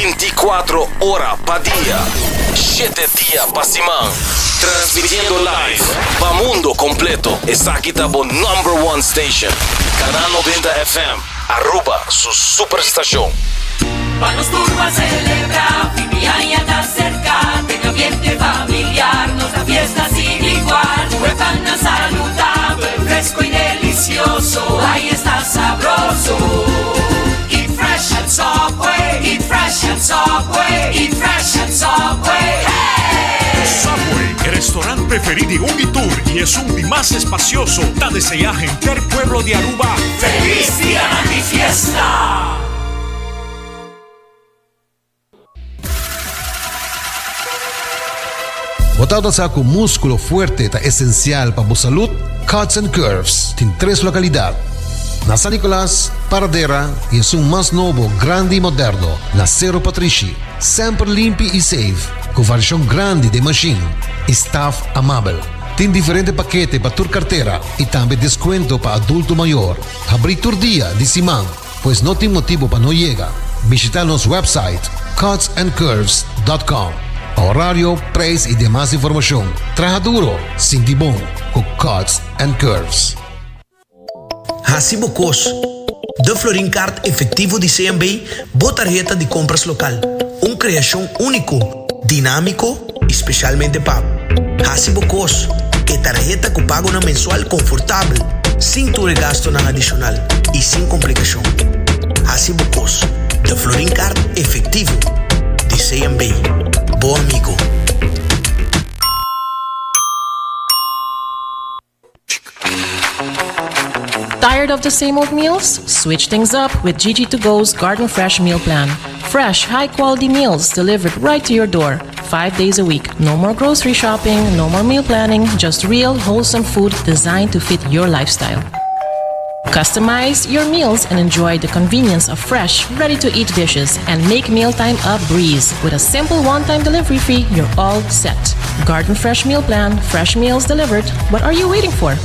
24 horas pa' día, 7 días pa' semana. Transmitiendo live pa' mundo completo. Esa aquí está por number one station. Canal 90 FM. Aruba, su superestación. Vamos turbo a celebrar, Fimiaya está cerca, en ambiente familiar, nos da fiesta sin igual. Huepana saludable, fresco y delicioso, ahí está sabroso. Eat fresh at Subway, eat fresh at Subway, eat fresh at Subway. Hey! Subway, el restaurante preferido de Unitour y es un más espacioso. Da desea gente el pueblo de Aruba. ¡Feliz día de mi fiesta! Botado sa ako músculo fuerte ta esencial para a salud, Cuts and Curves tem 3 localidades. Na San Nicolás, Paradera e es un más novo, grande e moderno, na Cerro Patrici, sempre limpo e safe, com variação grande de machine e staff amável. Tem diferente paquete para tua carteira e também desconto para adulto maior. Abrir tur dia de semana, pois não tem motivo para não chegar. Visitar nosso website cutsandcurves.com. Horario, preço e demais informação. Traja duro, sinti bom, com Cuts and Curves. Hacibocos, de Florin Card efetivo de CMB, botarjeta de compras local. Criação único, dinâmico, especialmente para Hacibocos, que tarjeta que pago na mensual confortável, sem tu gasto na adicional e sem complicação. Hacibocos, de Florin Card efetivo de CMB. Bom amigo. Tired of the same old meals? Switch things up with GG2Go's Garden Fresh Meal Plan. Fresh, high-quality meals delivered right to your door, 5 days a week. No more grocery shopping, no more meal planning, just real, wholesome food designed to fit your lifestyle. Customize your meals and enjoy the convenience of fresh, ready-to-eat dishes and make mealtime a breeze. With a simple one-time delivery fee, you're all set. Garden Fresh Meal Plan, fresh meals delivered. What are you waiting for?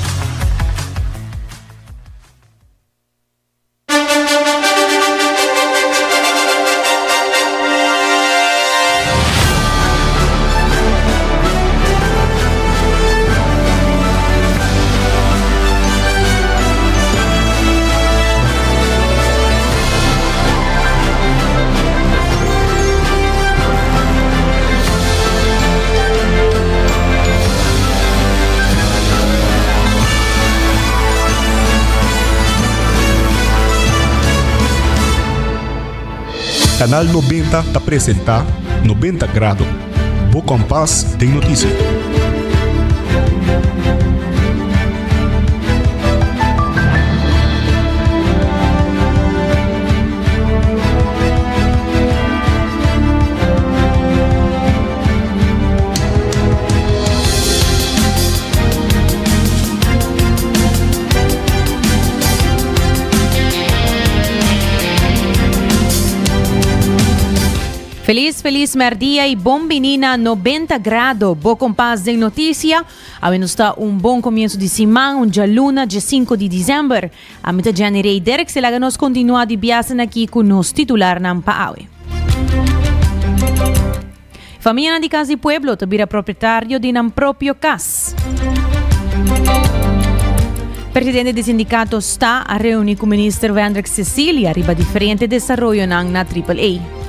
Canal 90 te apresenta 90 Grado. Bo Compás tem notícia. Feliz merdia e bom menina 90 grado. Bo compás de notícia. Havendo está bom começo de semana, dia luna, dia 5 de dezembro. A mitad de janeiro, Derek se laga nos continua de viagem aqui com nos titular na Paawe. Família de Casa e Pueblo te vira proprietário de nam próprio casa. Presidente do sindicato está a reunir com o ministro Vendrick Cecilia riba diferente desenvolvimento na AAA.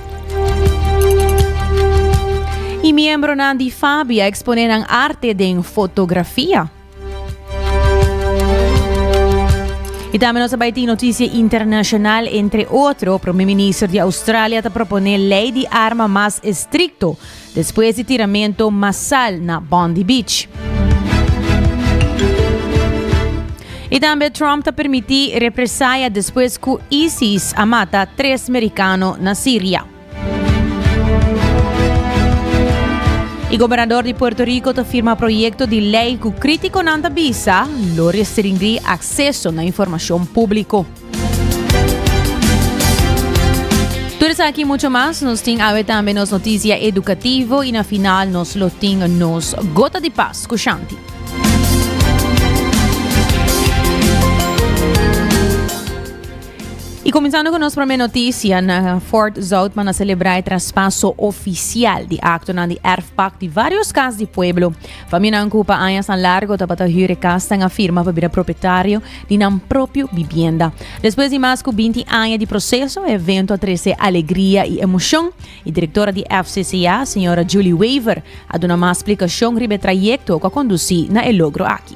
E membro de Fabia expone ang arte de fotografia. E também nos abaiti notícia internacional, entre outros, o primeiro-ministro de Austrália está propondo lei de arma mais estricto depois de tiramento massal na Bondi Beach. E também Trump está permitir represália depois que o ISIS mata 3 americanos na Síria. O governador de Puerto Rico te firma projeto de lei que crítico não visa lo restringir acesso na informação pública. Tudo isso aqui e muito mais nos tem a ver também nos notícias educativas e na final nos lo tem nos Gota de Paz com Shanti. E começando com nossa primeira notícia, na Fort Zoutman a celebrar o traspasso oficial de acto na de ERFPAC de vários casos de pueblo. Família Ancupa anos a largo para hyre casa a firma para virar proprietário de uma própria vivienda. Depois de mais de 20 anos de processo, o evento trouxe alegria e emoção. E diretora de FCCA, a senhora Julie Weaver, a dona uma explicação sobre o trajeto que conduzir na el logro aqui.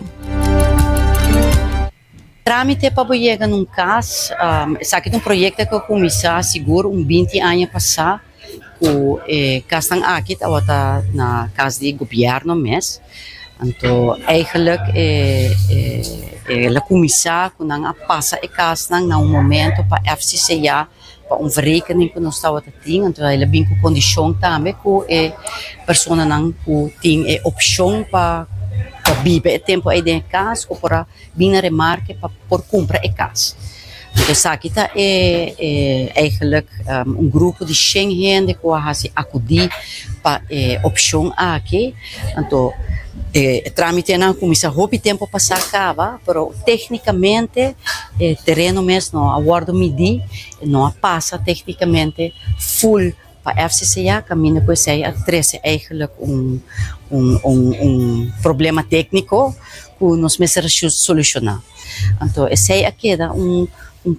Tramite para chegar num caso, sabe que um projeto que eu comecei seguro 20 anos passar, o caso aqui estava na casa de governo mesmo. Então, eigenlijk ela começou com a passar e caso num momento para FCCA para verrekening que nós estava tendo, então ela vem com condição também que a pessoa não tem opção para viver o tempo aí de casa ou para vir a remarque para por comprar a casa. Então, sabe que eigenlijk grupo de 100 gente que vai acudir para opção aqui. Então, tramite não começa a tempo passar acaba, pero tecnicamente terreno mesmo não aguardo medir, não passa tecnicamente full para FCCA caminho que sei a trece eigenlijk problema técnico que nós precisamos solucionar. Então, esse aqui é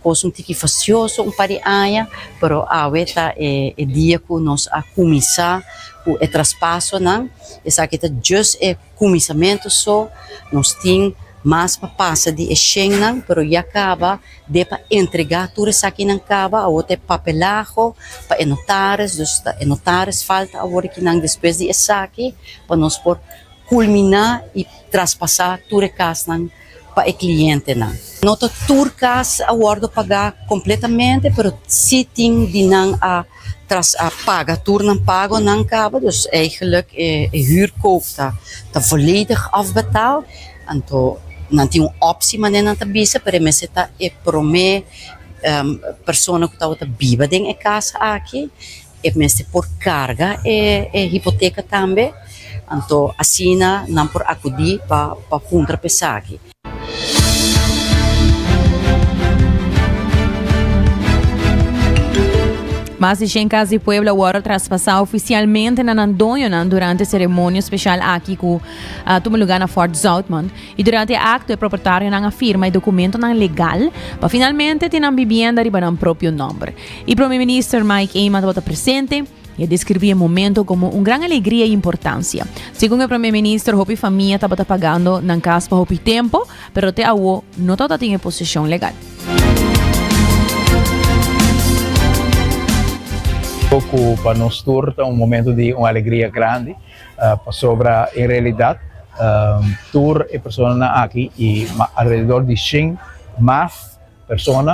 coisa um tique facioso, parianha, pero aweta dia que nós a começar o traspasso não, essa aqui é just começamento só, nós tem mais para passar de Schengen, pero já acaba de para entregar tudo isso aqui não acaba, a outra papelagem para notares, dus notares falta agora que não depois de isso aqui para nós por culminar e traspassar tudo caso não para o cliente não. Nota tudo caso agora pagar completamente, pero se tem de não a paga, tudo não pago não acaba, dus eigenlijk huurkoop está volledig afbetaald. Então não tem uma opção mas não bisa para mim está prome pessoa que está viva dentro da casa aqui e mesmo por carga hipoteca também. Então assim não por acudir para contra pesar aqui. Mas de 100 casas de pueblo agora traspassar oficialmente na Nandonho durante a cerimônia especial aqui que toma lugar na Fort Zoutman. E durante o acto, o proprietário não afirma o documento não legal para finalmente ter uma vivienda riba no próprio nome. E o primeiro-ministro Mike Eamon estava presente e descrevia o momento como uma grande alegria e importância. Segundo o primeiro-ministro, a família estava pagando na casa para o tempo, mas até agora não estava tendo posição legal. Para nós turta um momento de uma alegria grande sobre em realidade tour e pessoas aqui e alrededor de 100 mais pessoas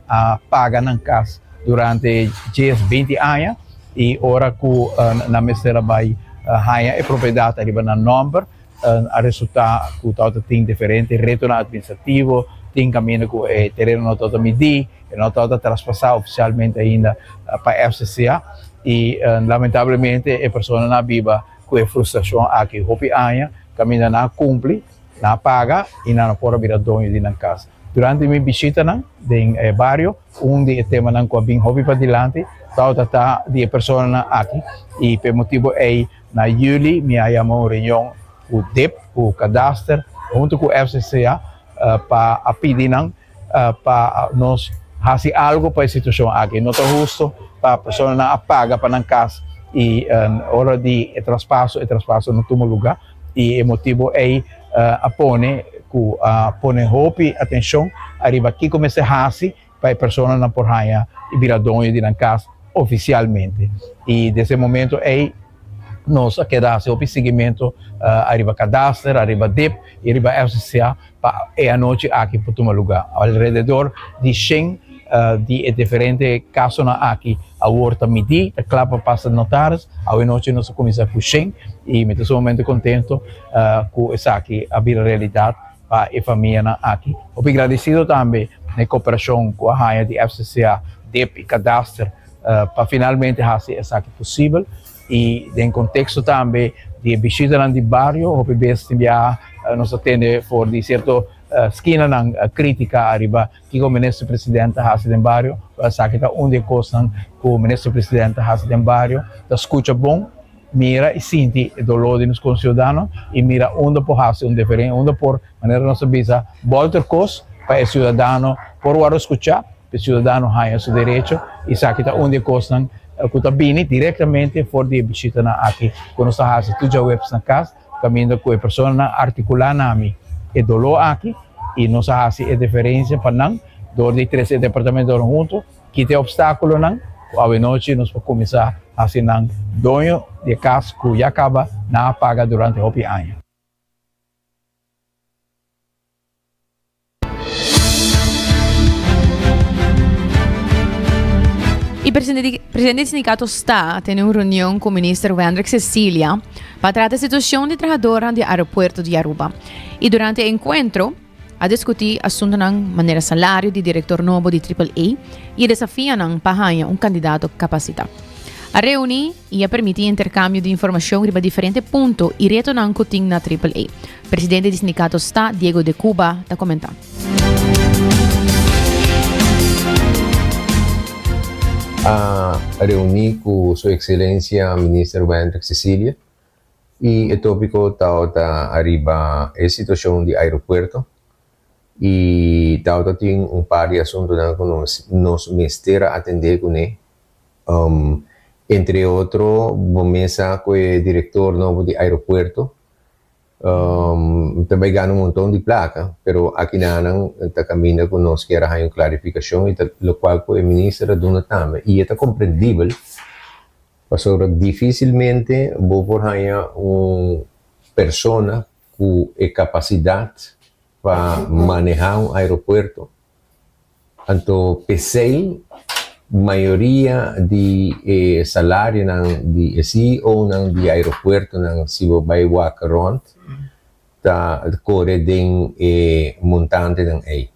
a pagar na casa durante 20 anos e ora que na mestra vai ganhar a propriedade ali na número a resultar que todo tem diferente retorno administrativo tem caminho que o terreno não todo medir não todo traspassar oficialmente ainda para a FCCA e lamentavelmente a pessoa não viva com a frustração aqui hopi anos caminho não cumpre não paga e não pode vir a dono de na casa durante minha visita no bairro de tema não com bem hopi para diante toda de pessoa aqui e por motivo é na Juli me chamou reunião o DEP o cadastro junto com a FCCA para pedir para nós fazer algo para a situação aqui. Não está justo para a pessoa não paga para a casa e hora de traspasso não toma lugar e o motivo é pôr hope atenção arriba aqui começa a fazer para a pessoa não por ganhar e virar dono de na casa oficialmente e desse momento é nós queda o seguimento arriba cadastro, arriba DEP e arriba FCCA para a noite aqui para tomar lugar. Alrededor de 100 de diferentes casos aqui a horta medir, a clapa passa notários, a noite nós começamos com 100 e me estou muito contento com essa aqui a vir realidade para a família aqui. Obrigado agradecido também na cooperação com a rainha de FCCA, DEP e cadastro para finalmente fazer essa aqui possível. E em contexto também de visita de bairro, o PBS também nos atende por de certo skina ng kritika arriba kiko Ministro Presidente Hasi den Barrio, sa kita onde kostan ku Ministro Presidente Hasi den Barrio, da escucha bom, mira e sinti o dolor dos conciudadanos e mira onde por Hasi um diferente, onde por maneira nossa visa, volta cos para o cidadano, por o escuchar, o cidadano tem seu direito e sa kita onde kostan kuta bini diretamente for di bisita na aqui, quando sa Hasi tu já webs na casa, caminho com a pessoa na articular nami e dolor aqui e nós hasi a diferença para não dor de 13 departamentos junto que tem obstáculo não a noite nós vamos começar assim não dono de casa que já acaba na paga durante o ano. O presidente do sindicato está tendo uma reunião com o ministro Wendrick Cecília para tratar a situação de trabalhadores do aeroporto de Aruba. E durante o encontro, a discutir assunto de maneira salário de diretor novo de AAA e desafio para um candidato capacitado. A reunião ia permitir intercâmbio de informação sobre diferentes pontos e retornar com o na AAA. O presidente do sindicato está, Diego de Cuba, está comentando. A reunir com Sua Excelência Ministro Wendrick Cecília e o tópico está arriba a situação do aeroporto e tem par de assuntos que nós mestera atender com ele. Entre outros, começa com o diretor novo do aeroporto. Também ganha montão de placa, pero aqui não está caminhando com nós que era uma clarificação e o qual o ministro dona também e é compreendível, porque dificilmente vou por uma pessoa com capacidade para manejar aeroporto. Então, pensei maioria de salário de CEO de aeroporto se vai walk around tá corre den montante den aí.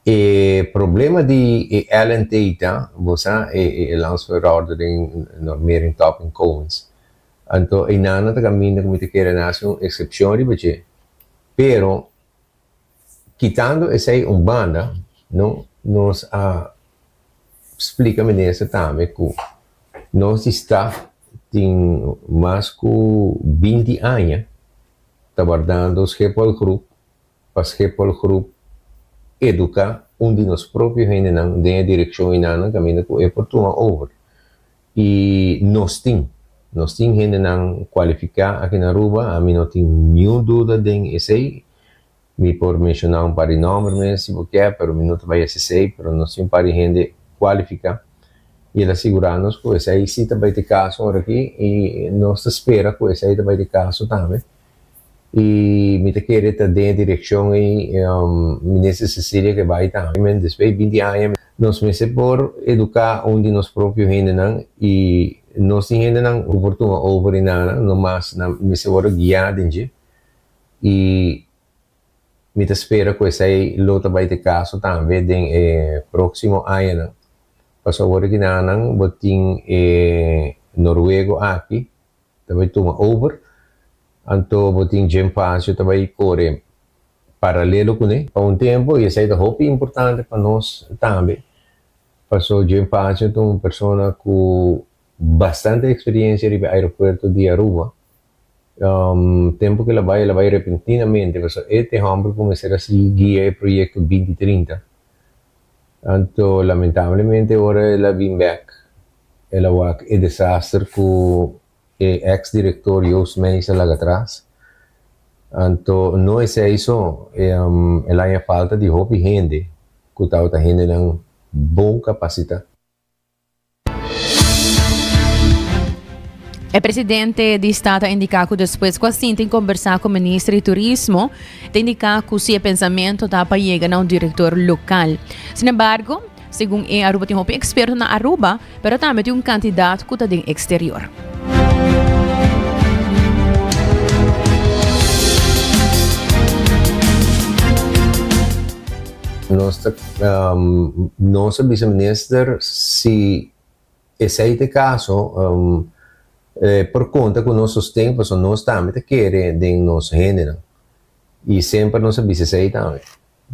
E problema de LNT tá você lançou ordem normering top and cones. Então inana tá caminho como te quer nação exceção de budget. Pero quitando esse banda não nos explica-me nessa também que nosso staff tem mais que 20 anos trabalhando os Hepol Group, para os Hepol Group educar de nós próprios ainda não tem a direção ainda não caminho que é por over e nós ainda não qualificar aqui na Aruba a mim não tem nenhuma dúvida de esse me por mencionar par de números se você quer, pero minuto vai esse pero nós temos par de gente qualificar e assegurar-nos que esse aí sim também tem caso aqui e nós espera que esse aí também tem caso também e me te querer ter dentro da direção e ministra Cecília que vai também depois 20 anos nós me por educar de nós próprios ainda não e nós ainda não oportunidade over nada não mais me se for guiar dentro e me te espera que esse aí luta vai ter caso também no próximo ano passou agora que não botin Noruego aqui também toma over então botin Gempasio também corre paralelo com ele para tempo e esse é o importante para nós também passou Gempasio é uma pessoa com bastante experiência no aeroporto de Aruba tempo que ela vai repentinamente porque este homem começou a seguir o projeto 2030 então lamentavelmente agora ela vem back ela vai é desastre com ex-diretor Joost Meijers lá atrás. Então, não é isso, ela é falta de hobby gente, que está gente não boa capacidade. O presidente do Estado indicou que depois que assim tem conversar com o ministro de Turismo, tem indicado que o seu pensamento está para chegar a um diretor local. Sin embargo, segundo Aruba tem um experto na Aruba, mas também tem um candidato que está no exterior. Nosso vice-ministro, se esse é o caso, por conta que nossos tempos, nós também queremos de nosso gênero. E sempre nos avisei também.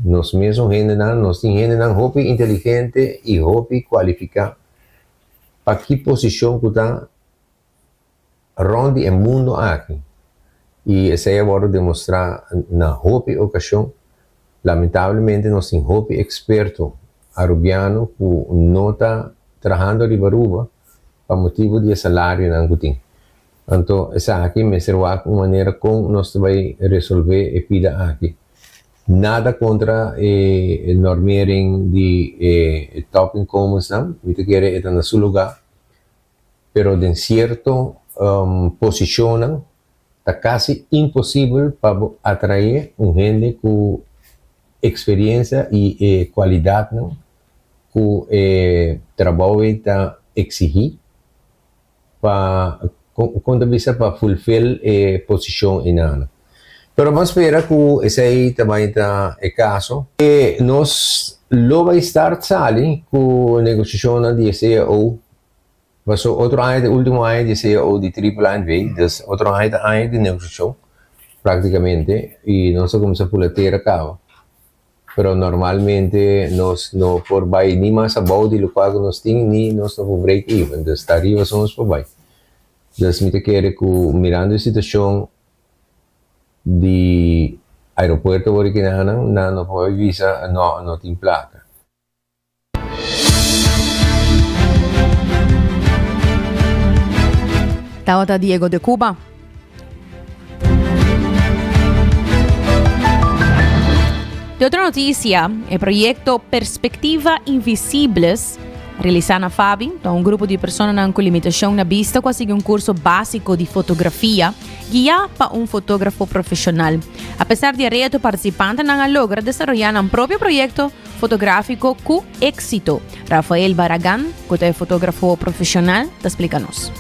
Nós mesmos nós temos hobby inteligente e hobby qualificado. Para que posição que está ronde o mundo aqui. E essa é agora demonstrar na hobby ocasião. Lamentavelmente, nós temos hobby experto arubiano que não está trabalhando de Baruba para motivo de salário não tem. Então, essa aqui me serve uma maneira como nós vamos resolver a vida aqui. Nada contra normering de top incomes, não? Muito querer estar no seu lugar, pero de certo posicionam, está quase impossível para atrair gente com experiência e qualidade, não? Que trabalho está exigir para quando visa para fulfill posição inana. Pero vamos esperar que esse aí também está o caso. E nós lo vai estar sali com negociação de CEO. Passou outro ano, último ano de CEO de AAA, dus outro ano de negociação, praticamente, e nós começamos a ter a cabo. Pero normalmente nós não por vai nem mais abaixo do local que nós temos, nem nós não break even. Dus tarifas somos por baixo. Dus me quer que mirando a situação de aeropuerto original não pode visa, não tem placa. Tawata Diego de Cuba. De outra notícia, o projeto Perspectiva Invisibles, realizado na FABI, então um grupo de pessoas com limitação na vista consegue um curso básico de fotografia guiado para um fotógrafo profissional. Apesar de reto, participantes não logran desarrollar um próprio projeto fotográfico com éxito. Rafael Barragán, que é fotógrafo profissional, te explica-nos.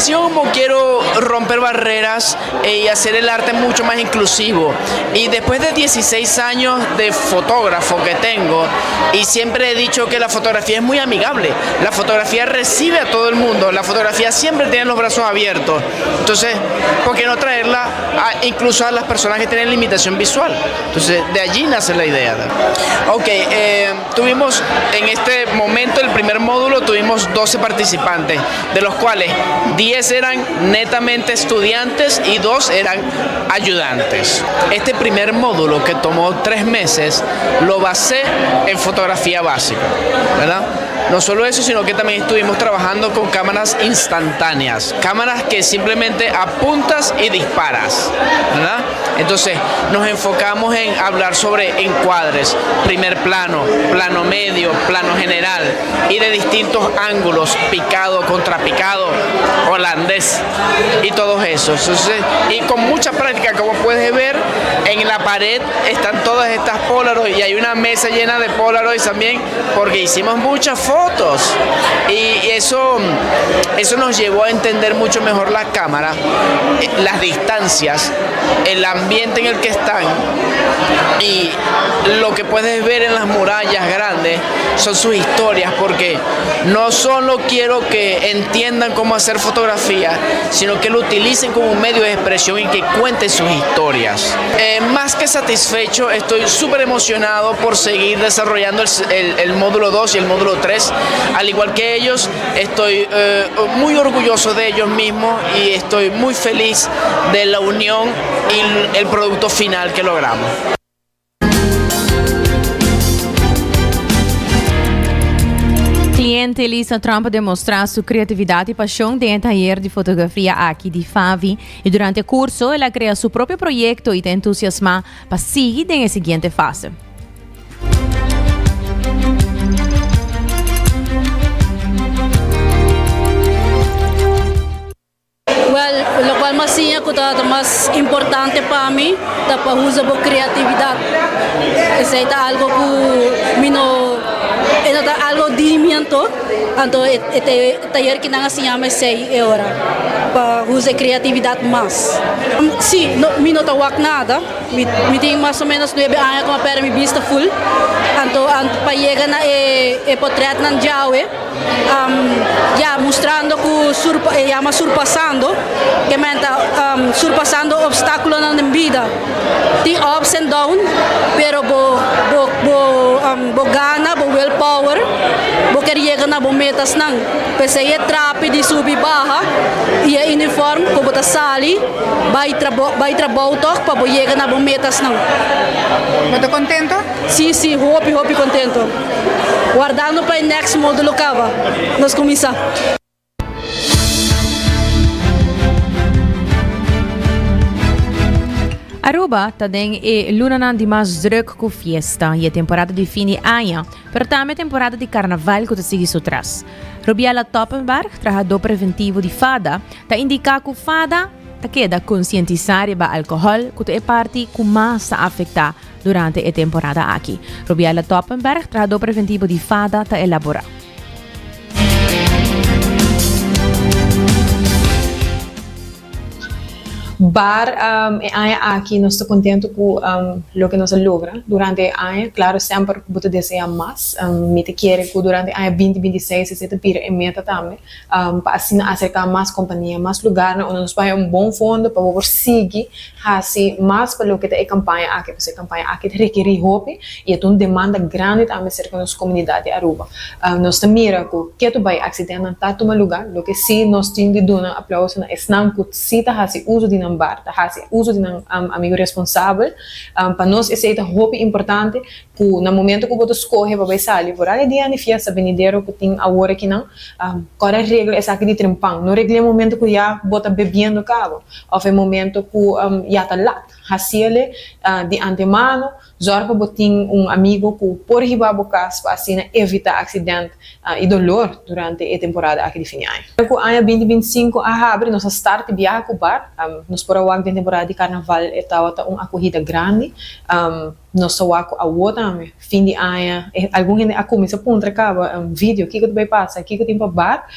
Yo como quiero romper barreras y hacer el arte mucho más inclusivo, y después de 16 años de fotógrafo que tengo, y siempre he dicho que la fotografía es muy amigable, la fotografía recibe a todo el mundo, la fotografía siempre tiene los brazos abiertos, entonces ¿por qué no traerla incluso a las personas que tienen limitación visual? Entonces de allí nace la idea. Ok, tuvimos en este momento, el primer módulo, tuvimos 12 participantes, de los cuales 10 eran netamente estudiantes y 2 eran ayudantes. Este primer módulo, que tomó 3 meses, lo basé en fotografía básica, ¿verdad? No solo eso, sino que también estuvimos trabajando con cámaras instantáneas, cámaras que simplemente apuntas y disparas, ¿verdad? Entonces nos enfocamos en hablar sobre encuadres, primer plano, plano medio, plano general, y de distintos ángulos, picado, contrapicado, holandés y todos esos. Entonces, y con mucha práctica, como puedes ver, en la pared están todas estas Polaroid y hay una mesa llena de Polaroid también, porque hicimos muchas fotos, y eso nos llevó a entender mucho mejor la cámara, las distancias, el ambiente en el que están, y lo que puedes ver en las murallas grandes son sus historias, porque no solo quiero que entiendan cómo hacer fotografía, sino que lo utilicen como un medio de expresión y que cuenten sus historias. Más que satisfecho, estoy súper emocionado por seguir desarrollando el módulo 2 y el módulo 3. Al igual que ellos, estoy muy orgulloso de ellos mismos y estoy muy feliz de la unión y el producto final que logramos. Cliente Lisa Trump demonstrar sua criatividade e paixão dentro do taller de fotografia aqui de FAVI, e durante o curso ela cria seu próprio projeto e te entusiasma para seguir na seguinte fase. Lo cual más más importante para mí, para usar la creatividad. Es algo que algo de movimiento. Entonces, este taller que se llama 6 horas. para usar criatividade mais. Sim, me não tawak nada. Me tem mais ou menos 9 anos como para me vista full. Então, para chegar na portrait na Jaue, mostrando que llama surpassando, que menta surpassando obstáculos na vida. Tem ups and downs, pero bo gana, bo willpower, bo querer chegar na bo metas nang. Pese é trape de subir barra, e é uniforme, que bota sali, vai trabalhar para bo chegar na bo metas nang. ¿Estás contento? Sim, hopi contento. Guardando para o next módulo cava. Nós começamos. Aruba também é luna de mais druk com fiesta e a temporada de fim de ano, mas também a temporada de carnaval que está seguindo atrás. Rubiela Toppenberg, trabajador preventivo de fada, está indica que fada está queda conscientizar sobre álcool, que é parte que mais afeta durante a temporada aqui. Rubiela Toppenberg, trabajador preventivo de fada, está elaborar. Bar aqui nós estamos contentos com o que nós logra durante o ano. Claro, sempre que deseja mais. Me te quer que durante o ano 2026 se pira em meta também. Para assim acercar mais companhia, mais lugar, onde nós vamos bom fundo para poder seguir assim mais para o que é a campanha aqui. Porque a campanha aqui requer hope e é uma demanda grande também cerca da nossa comunidade Aruba. Nós também mira que tu vai acidente não tá toma lugar, lo que se nós temos de dar aplauso na esnam que se tá assim uso de bar, uso de um amigo responsável. Para nós, esse é um importante que no momento que você escolhe para sair, por aí dia de fiesta venidero que tem a hora que não, cada regra é aqui de trempão. Não regra é o momento que já bota bebendo cabo, ou é o momento que já está lá. Assim ele de antemano, zorga para ter amigo que por riba bocas para assim evitar acidente e dolor durante a temporada aqui de fim de ano. Com ano 2025 a abre nossa start de viagem com o bar, nós por a de temporada de carnaval estava uma acorrida grande, nós só a outra fim de ano, algum gente a começar a ponta acaba vídeo que vai passar, que tem para bar,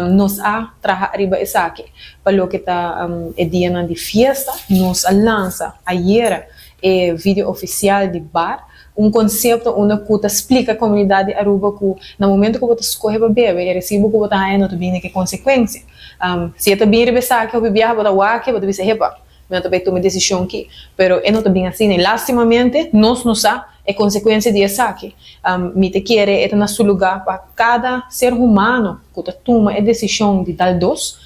nós a trazer riba essa aqui, para o que está é dia de fiesta, nós a lança ayer vídeo oficial de bar, conceito onde você explica à comunidade Aruba que no momento que você escolhe para beber, e recebe que você não tem que consequência. Se você bem rebeçar que você viaja para o ar, você vai ser repa. Mas também toma decisão aqui, pero é não bem assim. Lastimamente, nós não sabemos a consequência disso aqui. Me te quer é na seu lugar para cada ser humano que toma a decisão de dar dos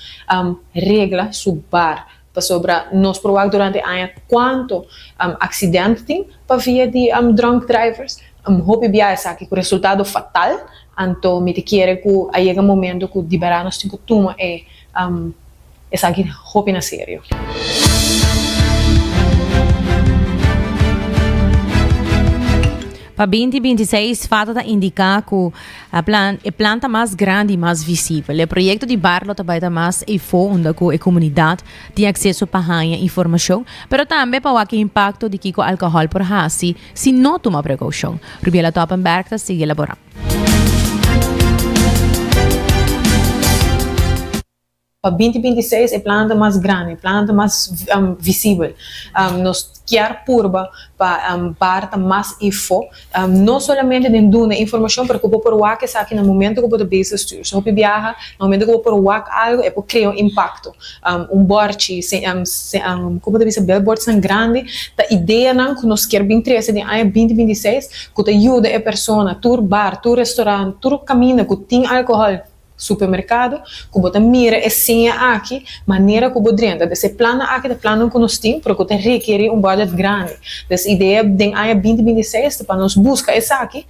regra sobre bar. Sobre nós provar durante a ano quanto acidente tem para via de drunk drivers. Hope biasa aqui com resultado fatal. Então, me te quer que aí é o momento que liberar nós temos que tomar essa aqui hope na sério. Para 2026, falta indicar que a planta mais grande e mais visível. O projeto de Barlo também dá mais info onde a comunidade tem acesso para informação, mas também para o impacto de que o álcool por hasi se não toma precaução. Rubiela Toppenberg está sigue elaborando. Para 2026 é planta mais grande, planta mais visível. Nós quer purba para parte mais info, não somente dando informação para que você por que aqui no momento que você base se você viaja, no momento que você por algo é para criar impacto. Board como deve ser billboard tão grande, a ideia não que nós quer bem interesse de ano 2026 que te ajuda a pessoa, tour bar, tour restaurante, tour caminho que tem álcool supermercado, que você mira e senha aqui, maneira que você drenda. Desse plano aqui, o plano que nós temos, porque você requer budget grande. Dessa ideia de ano 2026, para nós buscar essa aqui,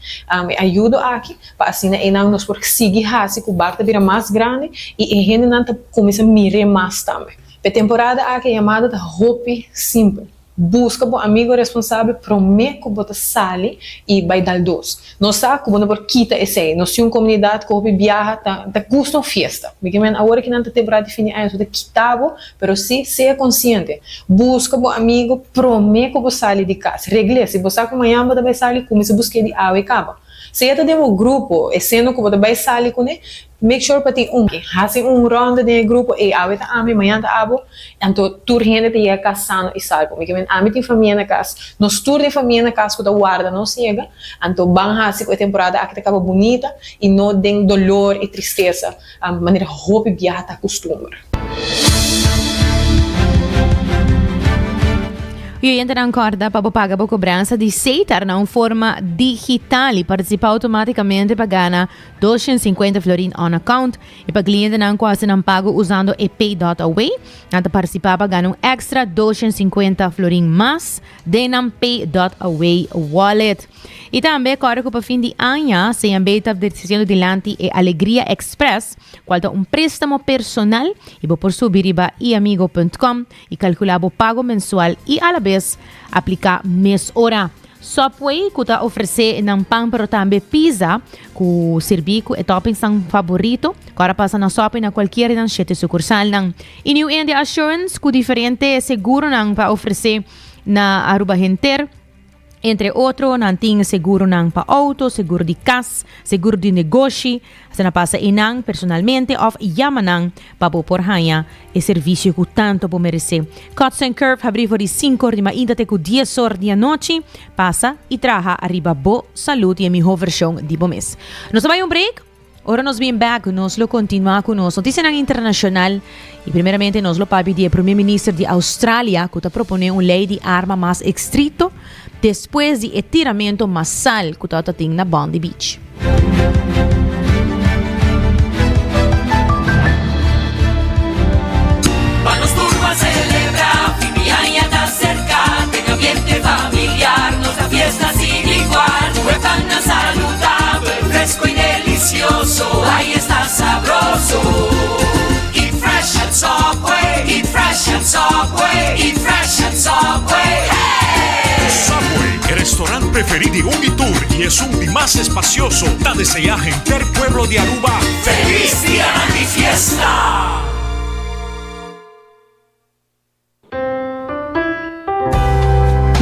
ajuda aqui, para assim, não nós por seguir assim, que o barco vira mais grande e a gente não começa a mirar mais também. A temporada aqui é chamada de Hope Simple. Busca o amigo responsável, promete que você sai e vai dar dos. Nós sabemos que você quita esse. Nós temos uma comunidade que você viaja, está gostando de festa. Porque agora que não tem temporada de fim de ano, você quitava, mas sim, seja consciente. Busca o amigo, promete que você sai de casa. Regle, se você sabe que amanhã você vai sair, comece a buscar de água e cava. Se ito demo grupo, e sendo ko ba sali ko ne, make sure pati hasi ronda de grupo e awet ami mayanta abo, anto tur gente te ia casano e salpo. Me que ami tem família na casa, nos tur de família na casa ko da guarda não chega, anto bang hasi ko a temporada aqui acaba bonita e não tem dolor e tristeza, a maneira roupa biata costumar. E o ente acorda para pagar a cobrança de CETAR na forma digital e participar automaticamente pagando 250 florin on account e para cliente não quase não pago usando e Pay.away, para participar pagando extra 250 florin mais de na Pay.away wallet. E também corre para fim de ano, se ambita decidindo dilante e Alegria Express, qual é préstamo personal e por subir para iamigo.com e calcular o pago mensual e a la vez aplicar mês hora. Subway que está oferecendo ng pão pero também pizza com serviço e toppings ang favorito. Agora passa na shopping na qualquer ng 7 sucursal ng New India Assurance com diferente seguro ng para oferecer na Aruba Henter. Entre outros, nanting seguro ng pa-auto, seguro de casa, seguro de negócio, sa napasa inang personalmente of yamanang papoporhaya e serviço que tanto po merece. Cuts and Curve abrivo de 5 de maindate ku 10 horas de noche, passa e traha arriba bo salud e a minha versão de bomes. Nos vai break? Ora nos vem back, nos lo continua com nos notícia internacional e primeiramente nos lo papi de primeiro-ministro de Austrália que está propondo lei de arma mais estrito depois de atiramento massal que está tendo na Bondi Beach. Vamos todos a celebrar, Fimiaña está cerca, tenga ambiente familiar, nos da fiesta sin igual, huepan saludable, fresco y delicioso, ahí está sabroso. Eat fresh at Subway, eat fresh at Subway, eat fresh at Subway. Subway, el restaurante preferido de Unitour y es un de más espacioso. Da desear gente pueblo de Aruba. ¡Feliz día de fiesta!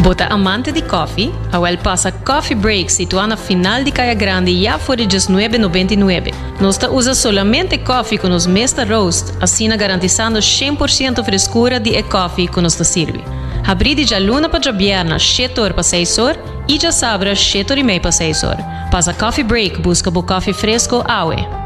Bota amante de coffee, Awel passa Coffee Break situado na final de Caia Grande já por $19,99. Nós usa solamente coffee com os Mesta Roast, assim garantizando 100% frescura de coffee que nos serve. Abri de luna para viernes, 7 horas para 6 horas, e já sabra 7 horas e meia para 6 horas. Passa Coffee Break, busca o coffee fresco, Awe.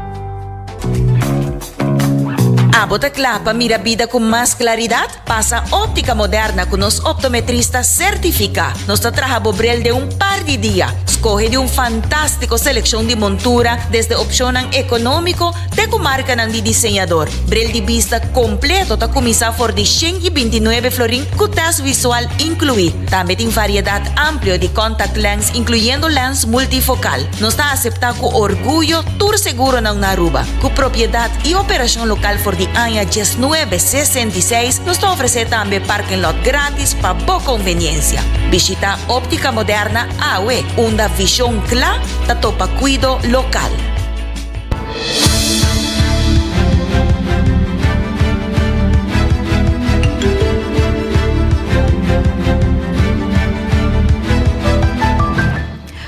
Bota clapa, mira vida con más claridad. Pasa óptica moderna con los optometristas certifica. Nos trabaja bobrel de un par de días. Escoge de un fantástico selección de montura desde opción económico de comarca de diseñador. Brel de vista completo ta comisa for de 129 florin con test visual incluido. También tiene variedad amplia de contact lens incluyendo lens multifocal. Nos está aceptado con orgullo tour seguro en Aruba. Con propiedad y operación local for de año 1966 nos ofrece también parking lot gratis para boa conveniencia. Visita Óptica Moderna AWE, una visión clara de topa cuido local.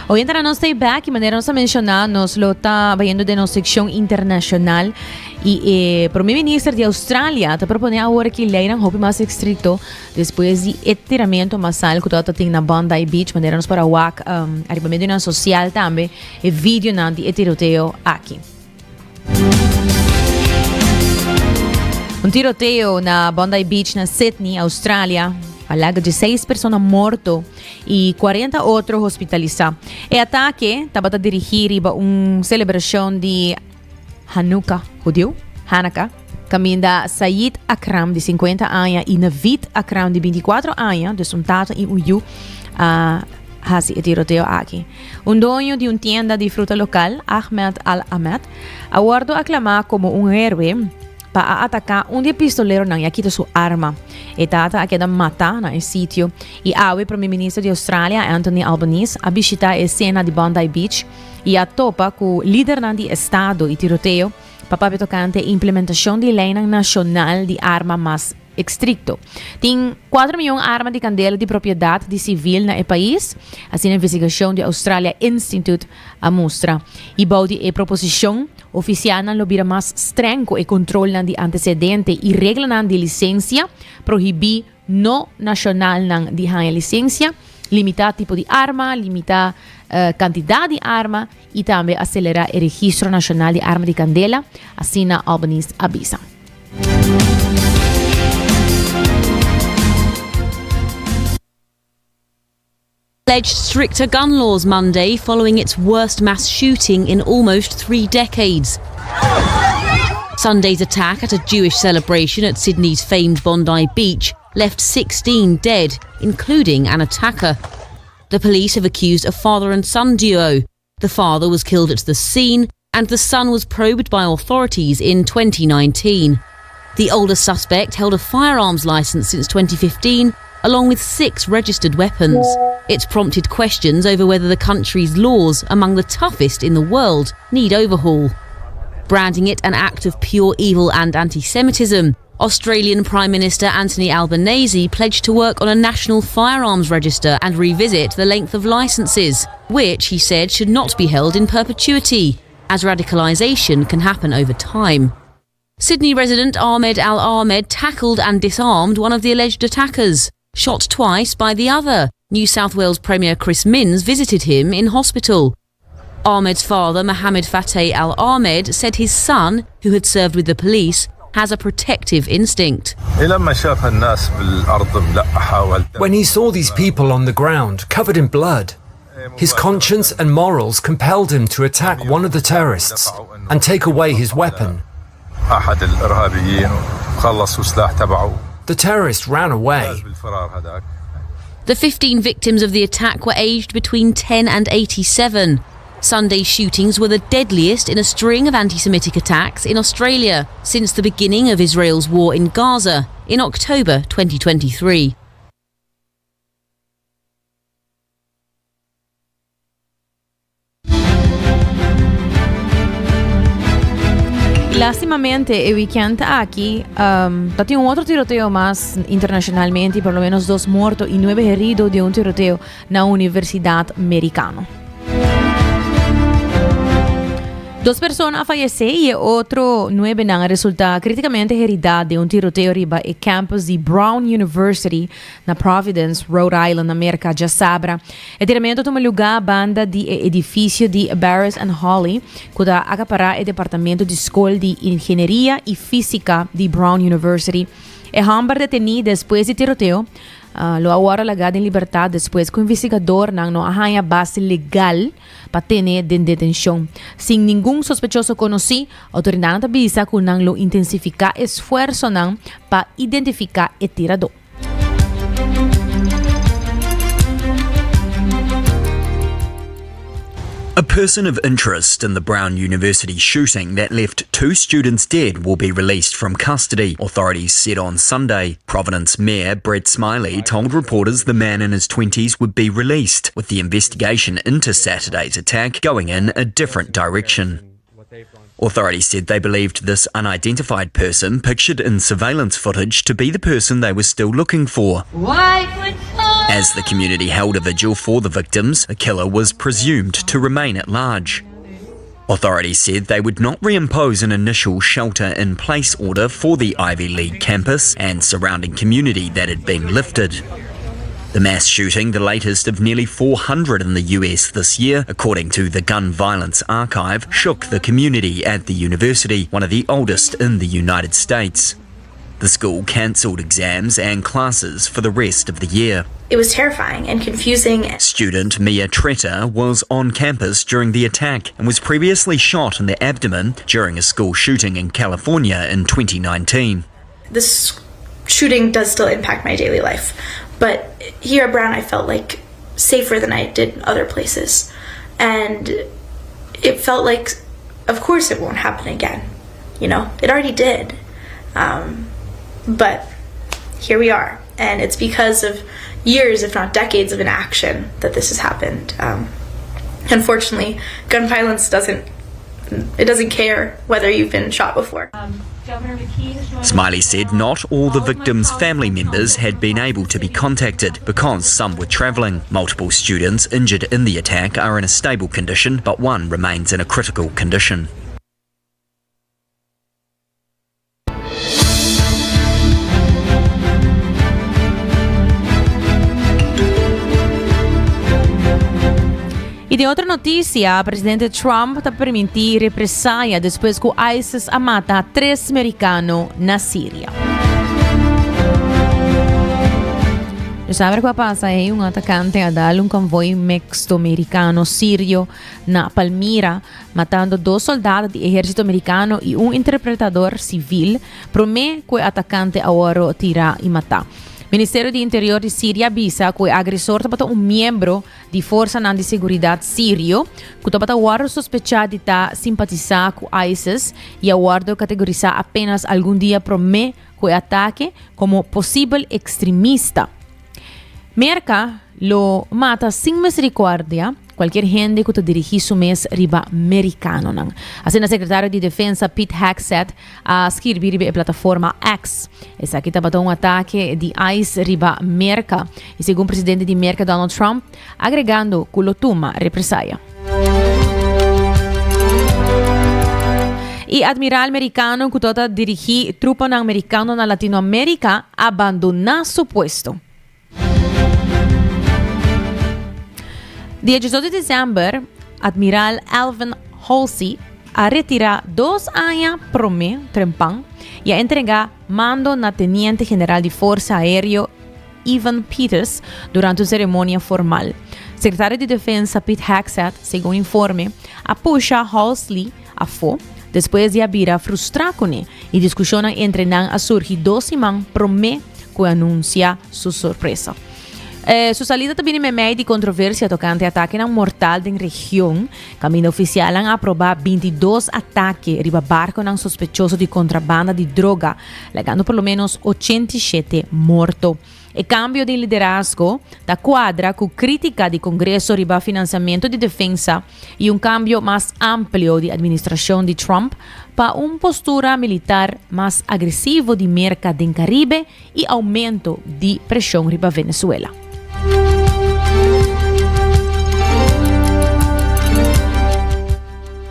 Hoy entra nos stay back y manera nos a mencionar, nos lo está viendo de nuestra sección internacional y primeiro-ministro de Austrália está propondo agora que lei não roupe mais estrito depois de atiramento massal que está tendo na Bondi Beach, maneira nos para o arribamento na social também e vídeo na de tiroteio aqui. Tiroteio na Bondi Beach na Sydney, Austrália. Alaga de 6 pessoas mortas e 40 outros hospitalizados. O ataque estava a dirigir para uma celebração de Hanukkah, caminho da Sayid Akram, de 50 anos, e Navid Akram, de 24 anos, de Suntata e Uyu, hasi tiroteio aqui. Dono de uma tienda de fruta local, Ahmed Al-Ahmed, aguardou aclamar como um herói para atacar de pistoleiro não quita sua arma. E tata aqui da mata na sítio. E o primeiro-ministro de Austrália, Anthony Albanese, a visitar a cena de Bondi Beach e a topa com o líder do estado e tiroteio para tocante a implementação de lei nacional de arma mais estricto. Tem 4 milhões de armas de candela de propriedade de civil na país, assim a investigação de Australia Institute a mostra. E baude a proposição oficial não vira mais estranho e controle de antecedente e regra de licença, proibir no nacional de licença, limitar tipo de arma, limitar quantidade de arma e também acelerar o registro nacional de arma de candela, assim a Albanese avisa. Pledged stricter gun laws Monday following its worst mass shooting in almost 3 decades. Sunday's attack at a Jewish celebration at Sydney's famed Bondi Beach left 16 dead, including an attacker. The police have accused a father and son duo. The father was killed at the scene and the son was probed by authorities in 2019. The older suspect held a firearms license since 2015, along with 6 registered weapons. It's prompted questions over whether the country's laws, among the toughest in the world, need overhaul. Branding it an act of pure evil and anti-Semitism, Australian Prime Minister Anthony Albanese pledged to work on a national firearms register and revisit the length of licences, which he said should not be held in perpetuity, as radicalisation can happen over time. Sydney resident Ahmed Al Ahmed tackled and disarmed one of the alleged attackers. Shot twice by the other, New South Wales Premier Chris Minns visited him in hospital. Ahmed's father, Mohammed Fateh Al Ahmed, said his son, who had served with the police, has a protective instinct. When he saw these people on the ground, covered in blood, his conscience and morals compelled him to attack one of the terrorists and take away his weapon. The terrorist ran away. The 15 victims of the attack were aged between 10 and 87. Sunday's shootings were the deadliest in a string of anti-Semitic attacks in Australia since the beginning of Israel's war in Gaza in October 2023. Lastimamente, el weekend aquí, hay un otro tiroteo más internacionalmente, por lo menos 2 muertos y 9 heridos de un tiroteo en la Universidad Americana. 2 personas fallecieron y otro 9 han resultado críticamente heridos de un tiroteo arriba el campus de Brown University na Providence, Rhode Island, América já sabra. El tiramento tomou lugar a banda de edifício de Barris and Holly, que da acaparar el departamento de escola de engenharia e física de Brown University. El hombre detenido después de tiroteo lo agora lagado em liberdade depois que o investigador não arranha base legal para ter em detenção. Sem nenhum sospechoso conhecido, a autoridade avisa que não lo intensificar esforço para identificar o tirador. A person of interest in the Brown University shooting that left 2 students dead will be released from custody, authorities said on Sunday. Providence Mayor Brett Smiley told reporters the man in his 20s would be released, with the investigation into Saturday's attack going in a different direction. Authorities said they believed this unidentified person pictured in surveillance footage to be the person they were still looking for. As the community held a vigil for the victims, a killer was presumed to remain at large. Authorities said they would not reimpose an initial shelter-in-place order for the Ivy League campus and surrounding community that had been lifted. The mass shooting, the latest of nearly 400 in the US this year, according to the Gun Violence Archive, shook the community at the university, one of the oldest in the United States. The school cancelled exams and classes for the rest of the year. It was terrifying and confusing. Student Mia Tretter was on campus during the attack and was previously shot in the abdomen during a school shooting in California in 2019. This shooting does still impact my daily life, but here at Brown I felt like safer than I did in other places. And it felt like, of course it won't happen again. You know, it already did. But here we are, and it's because of years, if not decades, of inaction that this has happened. Unfortunately, gun violence doesn't care whether you've been shot before. Smiley said not all the victims' family members had been able to be contacted because some were travelling. Multiple students injured in the attack are in a stable condition, but one remains in a critical condition. E de outra notícia, o presidente Trump está permitir represália depois que o ISIS mata 3 americanos na Síria. Você sabe o que passa? É um atacante a dar convoy mixto americano-sírio na Palmira, matando 2 soldados do exército americano e um interpretador civil. Promete que o atacante agora tira e matar. Ministério do Interior de Síria avisa que o agressor é um membro de Força de Seguridade sírio, que está sospechado de simpatizar com ISIS e agora categorizar apenas algum dia promete que o ataque como possível extremista. Merca lo mata sem misericórdia qualquer gente que te dirige su mes riba americano. Assim, o secretário de Defesa Pete Hegseth a escrever na plataforma X. Essa aqui estava um ataque de ICE riba Merca. E segundo o presidente de Merca, Donald Trump, agregando que lo toma represália. E admiral americano que toda dirigir trupa americana na Latinoamérica abandona su puesto. Dia 18 de dezembro, Admiral Alvin Halsey a retirar 2 anos prome trempang e a entregar mando na Teniente General de Força Aérea Evan Peters durante uma cerimônia formal. Secretário de Defesa Pete Hegseth, segundo informe, apuxa Halsey a fo depois de abrir frustrar com ele e discussão entre não a surgir 12 man prome que anuncia sua surpresa. Sua salida também é meio de controvérsia tocante ataque mortal na região. Caminho oficial a aprovar 22 ataques riba barco sospechoso de contrabanda de droga, legando pelo menos 87 mortos. E cambio de liderazgo da quadra com crítica de Congresso riba financiamento de defesa e cambio mais amplo de administração de Trump para postura militar mais agressivo de Merca do Caribe e aumento de pressão riba Venezuela.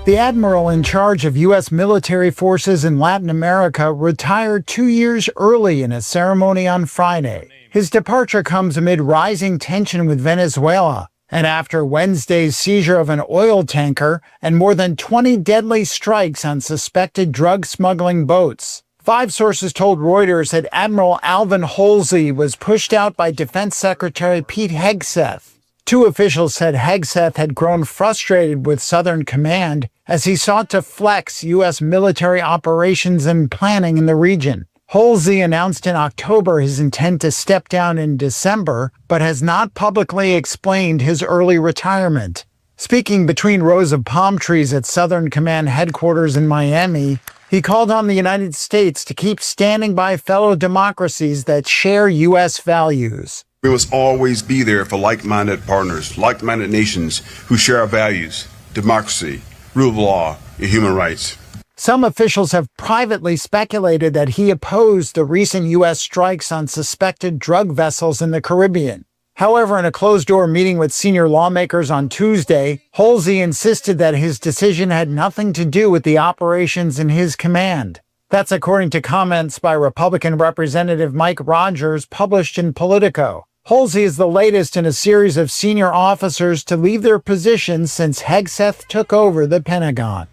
The admiral in charge of U.S. military forces in Latin America retired 2 years early in a ceremony on Friday. His departure comes amid rising tension with Venezuela and after Wednesday's seizure of an oil tanker and more than 20 deadly strikes on suspected drug smuggling boats. 5 sources told Reuters that Admiral Alvin Halsey was pushed out by Defense Secretary Pete Hegseth. 2 officials said Hegseth had grown frustrated with Southern Command as he sought to flex U.S. military operations and planning in the region. Halsey announced in October his intent to step down in December, but has not publicly explained his early retirement. Speaking between rows of palm trees at Southern Command headquarters in Miami, he called on the United States to keep standing by fellow democracies that share U.S. values. We must always be there for like-minded partners, like-minded nations who share our values, democracy, rule of law, and human rights. Some officials have privately speculated that he opposed the recent U.S. strikes on suspected drug vessels in the Caribbean. However, in a closed-door meeting with senior lawmakers on Tuesday, Halsey insisted that his decision had nothing to do with the operations in his command. That's according to comments by Republican Representative Mike Rogers published in Politico. Halsey is the latest in a series of senior officers to leave their positions since Hegseth took over the Pentagon.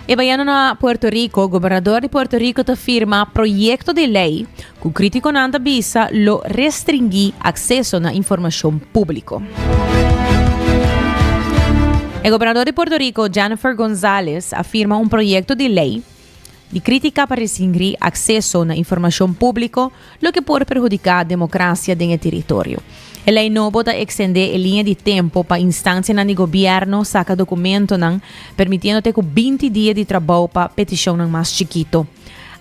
E baiano na Puerto Rico, o governador de Puerto Rico te firma projeto de lei que o crítico nanda bisa lo restringir acesso na informação público. O governador de Puerto Rico, Jennifer González, afirma projeto de lei de crítica para restringir acesso na informação pública, lo que pode prejudicar a democracia do território. A lei novo está extender a linha de tempo para a instância no governo saca documento permitindo ter 20 dias de trabalho para petição mais chiquito.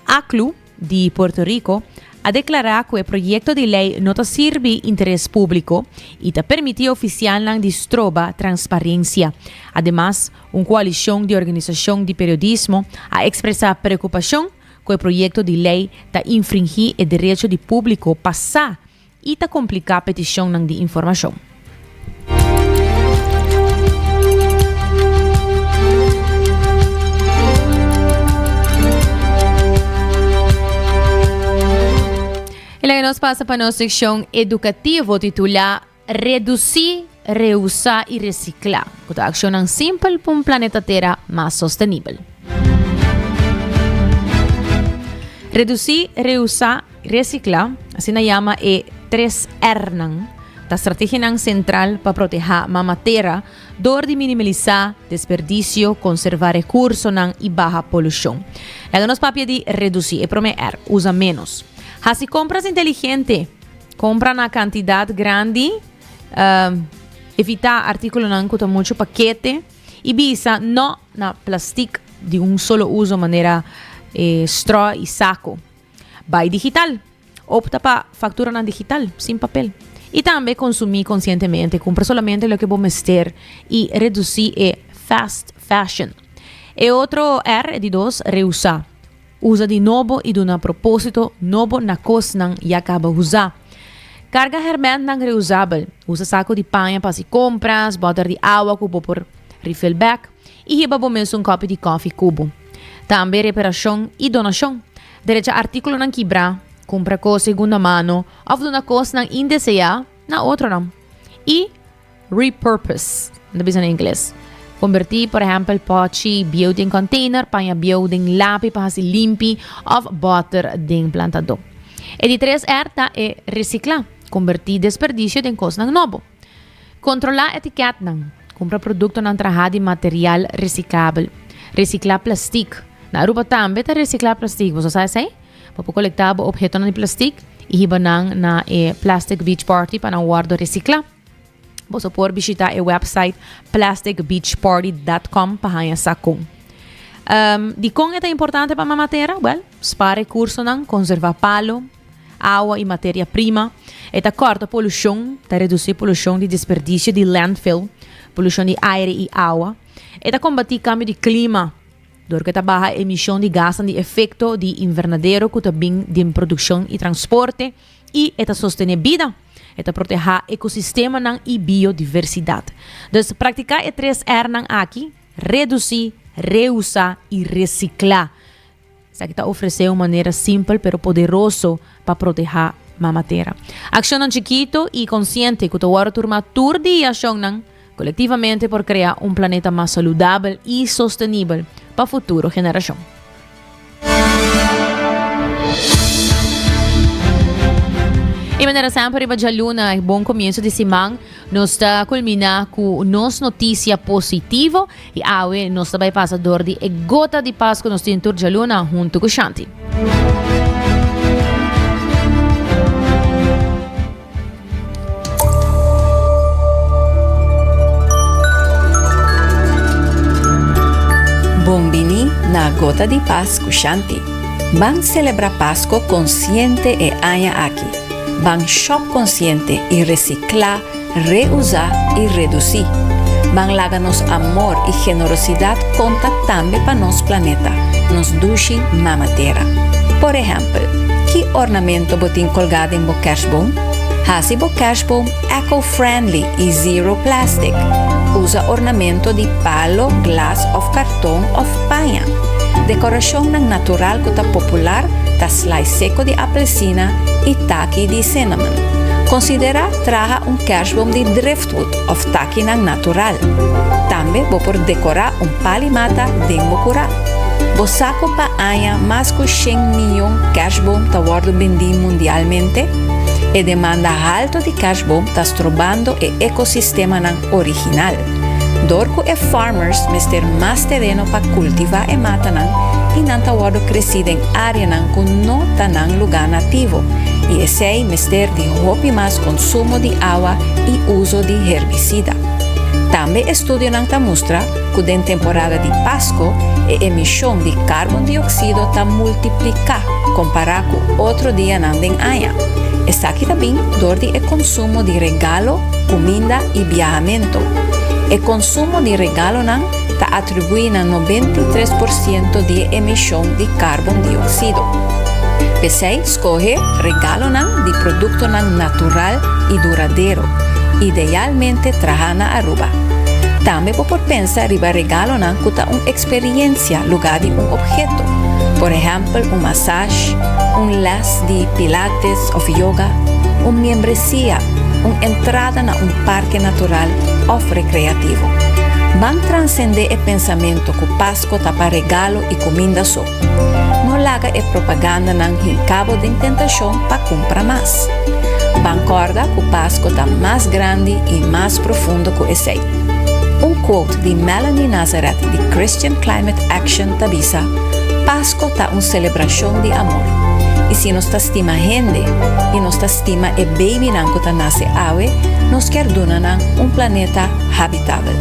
ACLU de Puerto Rico a declarar que o projeto de lei não está sirve interesse público e está permitir oficial não destroba transparência. Ademais, uma coalição de organização de periodismo a expressar preocupação que o projeto de lei está infringir o direito de público passar e está complicar a petição de informação. E lá nós passa para a nossa secção educativa titular Reduzir, Reusar e Reciclar. Que ação simples para um planeta Terra mais sustentável. Reduzir, reusar, reciclar, assim se chama é 3R, da estratégia central para proteger a matéria, dor de minimizar desperdício, conservar recursos e baixa poluição. Lá nós papel de reduzir, é primeiro, usa menos. Se compras inteligente, compra na quantidade grande, evitar artículos com muito paquete e visa não na plástico de solo uso, maneira straw e saco. Vai digital, opta para factura na digital, sem papel. E também consumir conscientemente, compra solamente o que vamos ter e reduzir fast fashion. E outro R de 2, reusar. Usa de novo e de um propósito novo na coisa e acaba usar. Carga hermética não reusável. Usa saco de panha para se compras, bota de água cubo por refill bag e riba mesmo um copo de coffee cubo. Também reparação e donação. Derecha artículo não quebrar, compra coisa segunda mano, ou de uma coisa não indesejada na outra não. E repurpose, não bisa em inglês. Convertir, por exemplo, pote bio em container, panha bio em lápis para se limpar ou botar em plantador. E de 3R é reciclar, convertir desperdício em coisa novo. Controlar etiqueta, compra produto não trajado de material reciclável. Reciclar plástico. Na Aruba também está reciclar plástico. Você sabe assim? Para coletar objetos de plástico e ir na Plastic Beach Party para não guardar reciclar. Você pode visitar o website plasticbeachparty.com para ganhar sacão. De como é importante para a matéria? Well, spara recursos, conservar palo, água e matéria-prima. Está corta poluição, está reduzir poluição de desperdício de landfill, poluição de ar e água. Está combater cambio de clima, dor que está baixa emissão de gases de efeito de invernadeiro que está bem de produção e transporte e está sostener vida. Está proteger ecossistema e biodiversidade. Então, praticar e 3R aqui, reduzir, reusar e reciclar. Isso aqui está oferecendo uma maneira simples, pero poderosa para proteger a matéria. Ação chiquito e consciente que tu vai turma tur dia ação coletivamente por criar um planeta mais saudável e sustentável para a futura geração. E maneira sempre para a luna, bom começo de semana, nós está culminar com nossa notícia positiva e agora nós também passador de gota de Páscoa nós temos tour de luna junto com Shanti. Bombini na gota de Páscoa Shanti. Van celebrar Páscoa consciente e aia aqui. Van shop consciente e reciclar, reusar e reduzir. Van lagar-nos amor e generosidade conta também para nosso planeta, nos duche na matéria. Por exemplo, que ornamento botin colgado em boquersboom? Hasi boquersboom eco-friendly e zero plastic. Usa ornamento de palo, glass ou cartão ou panha. Decoração natural que está popular, tá slice seco de apelsina e taki de cinnamon. Considera traga kerstboom de driftwood ou taki natural. Também vou por decorar palimata de mokura. Vou saco pa anha mais que 100 milhões kerstboom tá sendo vendido mundialmente. E demanda alta de kerstboom tá estrobando o ecossistema original. Dorco e farmers mister mais terreno para cultivar e matar e não tá sendo crescido em área que não tá em lugar nativo. E esse aí mister de roupa mais consumo de água e uso de herbicida. Também estudo não mostra que na temporada de Páscoa e emissão de carbono dióxido está multiplicar comparado com outro dia nandem aia. Está aqui também dor de consumo de regalo, comida e viajamento. O consumo de regalo não está atribuindo 93% de emissão de carbono dióxido. Você escolhe regalo não de produto não natural e duradouro, idealmente traja na Aruba. Também pode pensar riba regalo não que uma experiência lugar de objeto. Por exemplo, massagem, les de pilates ou yoga, membresia, entrada na parque natural ou recreativo. Van transcender o pensamento que Páscoa está para regalo e comida só. Não laga propaganda não cabo de tentação para comprar mais. Van corda que Páscoa está mais grande e mais profundo que esse. Quote de Melanie Nazareth de Christian Climate Action tabisa: Páscoa está uma celebração de amor. E se nos estima gente e nos estima e baby nan que nasce awe, nos quer donar planeta habitável.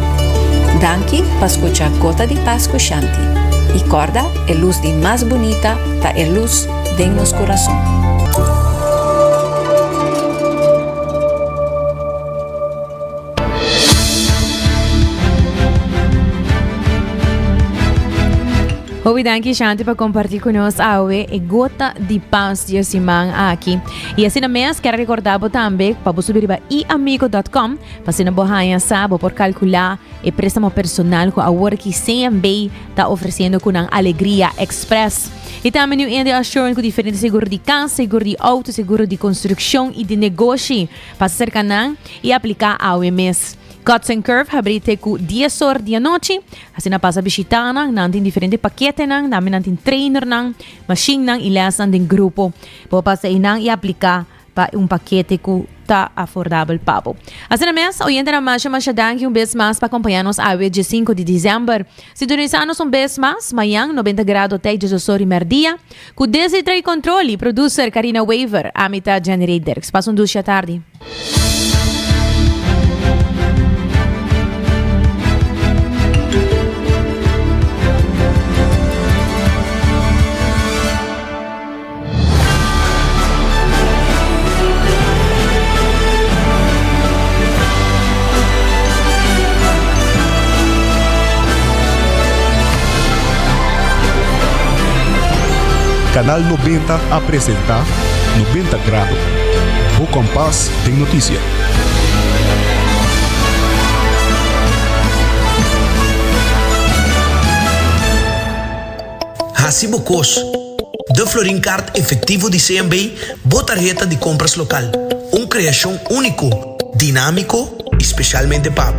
Danke para escuchar Gota de Páscoa Shanti. E corda, a luz de mais bonita, tá a luz de nos coração. Obrigado, Shanti, por compartilhar conosco hoje a Gota de Paz de Simão aqui. E assim mesmo, quero recordar também para subir para iamigo.com para se não borrar sabe por calcular o préstamo personal que a Work CMB está oferecendo com uma Alegria Express. E também ainda assurando com diferentes seguros de casa, seguro de auto, seguro de construção e de negócio para ser canal e aplicar ao mês. Cuts and Curve abrite com 10 horas de noite. Assim na passa visitar nantin diferentes paquetes namin nantin trainer machine e lesson din grupo. Pode passar e aplicar para paquete que está afordável papo. Assim na mesa, oyente na marcha danke vez mais para acompanhar-nos a dia 5 de dezembro. Se durante-nos vez mais, amanhã 90 graus até 18 merdia. Com 13 controle, producer Karina Waver, a mitad generator. Passam 2 da tarde. Canal 90 apresenta 90 grados. O Compás tem notícia. Hacibocos. De Florincard efetivo de CMB, boa tarjeta de compras local. Criação único, dinâmico, especialmente para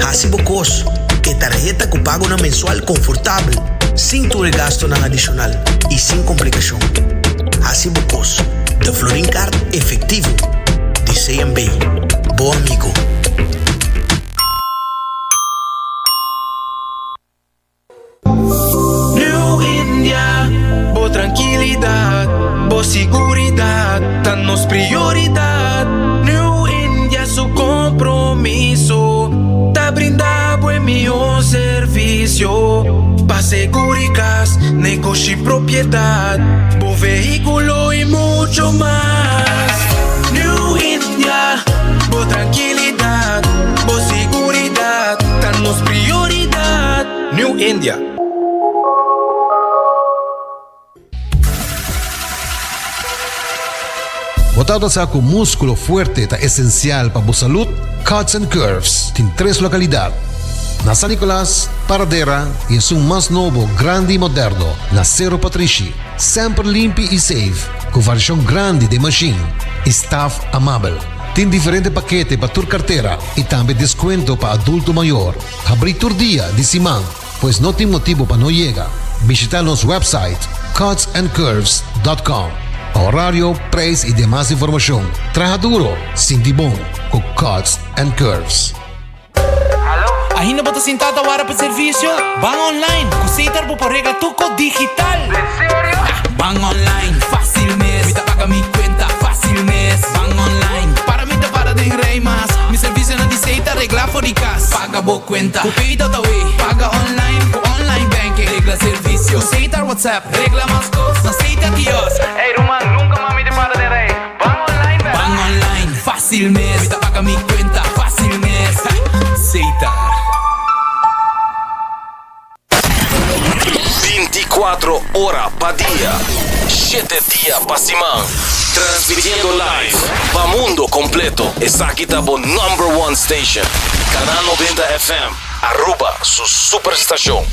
Hacibocos, que tarjeta que paga na mensual confortável, sem tu gasto na adicional e sem complicação. Hacibocos, de Florincard efetivo de CMB. Bom amigo. New India, boa tranquilidade, boa seguridade, tá nos prioridade. New India, su compromiso, tá brindar buen meu serviço. Pa seguridad, negocio y propiedad, bo vehículo y mucho más. New India, bo tranquilidad, bo seguridad, danos prioridad. New India. Botado sa com músculo fuerte está esencial para a saúde, Cuts and Curves tem 3 localidades. Na San Nicolás, Paradera e é um mais novo, grande e moderno, na Cerro Patrici. Sempre limpo e safe, com variação grande de machine. Staff amável. Tem diferentes paquetes para tua carteira e também desconto para adulto maior. Abrir todo dia de semana, pois não tem motivo para não chegar. Visitar nosso website cutsandcurves.com. Horário, preço e demais informação. Traja duro, sinti bom, com Cuts and Curves. Ainda bota sentada agora para serviço? Van online, cositar por regra tuco digital. ¿En serio? Van online, fácil mes. Mita paga mi cuenta, fácil mes. Van online, para mí te para de rey más. Mi servicio no dice regla fóricas. Paga bo cuenta, cupita tawi. Paga online, online banking. regla servicio. Aceitar WhatsApp, regla más cosas. Aceita Dios. Hey, Roman, nunca mami te para de rey. Van online, ¿verdad? Van online, fácil mes. Ahorita paga mi cuenta, fácil mes. Aceitar. 24 horas pa' día, 7 días pa' semana. Transmitiendo live pa' mundo completo. Está aqui tá bo #1 station. Canal 90 FM. Aruba, su superestación.